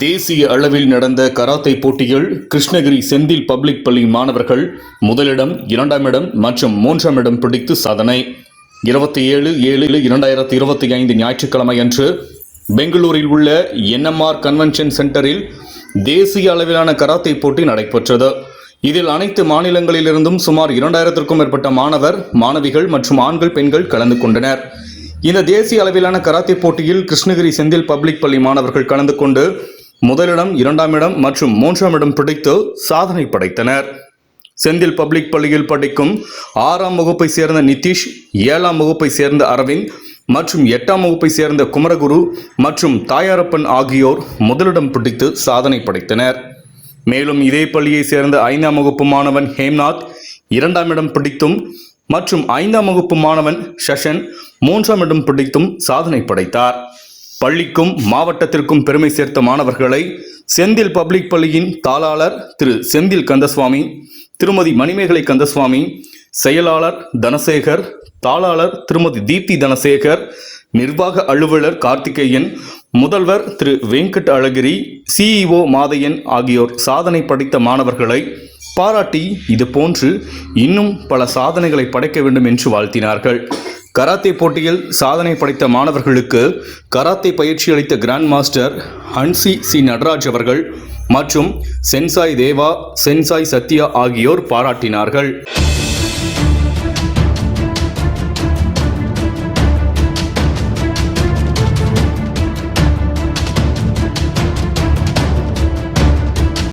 தேசிய அளவில் நடந்த கராத்தே போட்டியில் கிருஷ்ணகிரி செந்தில் பப்ளிக் பள்ளி மாணவர்கள் முதலிடம், 2ஆம் இடம் மற்றும் 3ஆம் இடம் பிடித்து சாதனை. 27/7/2025 ஞாயிற்றுக்கிழமை அன்று பெங்களூரில் உள்ள NMR கன்வென்ஷன் சென்டரில் தேசிய அளவிலான கராத்தே போட்டி நடைபெற்றது. இதில் அனைத்து மாநிலங்களிலிருந்தும் சுமார் 2000க்கும் மேற்பட்ட மாணவர், மாணவிகள் மற்றும் ஆண்கள், பெண்கள் கலந்து கொண்டனர். இந்த தேசிய அளவிலான கராத்தே போட்டியில் கிருஷ்ணகிரி செந்தில் பப்ளிக் பள்ளி மாணவர்கள் கலந்து கொண்டு முதலிடம், 2ஆம் இடம் மற்றும் 3ஆம் இடம் பிடித்து சாதனை படைத்தனர். செந்தில் பப்ளிக் பள்ளியில் படிக்கும் 6ஆம் வகுப்பை சேர்ந்த நிதிஷ், 7ஆம் வகுப்பை சேர்ந்த அரவிந்த் மற்றும் 8ஆம் வகுப்பை சேர்ந்த குமரகுரு மற்றும் தாயாரப்பன் ஆகியோர் முதலிடம் பிடித்து சாதனை படைத்தனர். மேலும் இதே பள்ளியை சேர்ந்த 5ஆம் வகுப்பு மாணவன் ஹேம்நாத் 2ஆம் இடம் பிடித்தும் மற்றும் 5ஆம் வகுப்பு மாணவன் ஷஷன் 3ஆம் இடம் பிடித்தும் சாதனை படைத்தார். பள்ளிக்கும் மாவட்டத்திற்கும் பெருமை சேர்த்த மாணவர்களை செந்தில் பப்ளிக் பள்ளியின் தாளாளர் திரு செந்தில் கந்தசுவாமி, திருமதி மணிமேகலை கந்தசுவாமி, செயலாளர் தனசேகர், தாளாளர் திருமதி தீப்தி தனசேகர், நிர்வாக அலுவலர் கார்த்திகேயன், முதல்வர் திரு வெங்கட் அழகிரி, CEO மாதையன் ஆகியோர் சாதனை படைத்த மாணவர்களை பாராட்டி இது போன்று இன்னும் பல சாதனைகளை படைக்க வேண்டும் என்று வாழ்த்தினார்கள். கராத்தே போட்டியில் சாதனை படைத்த மாணவர்களுக்கு கராத்தே பயிற்சி அளித்த grand master hanshi C Nataraj அவர்கள் மற்றும் சென்சாய் தேவா, சென்சாய் சத்யா ஆகியோர் பாராட்டினார்கள்.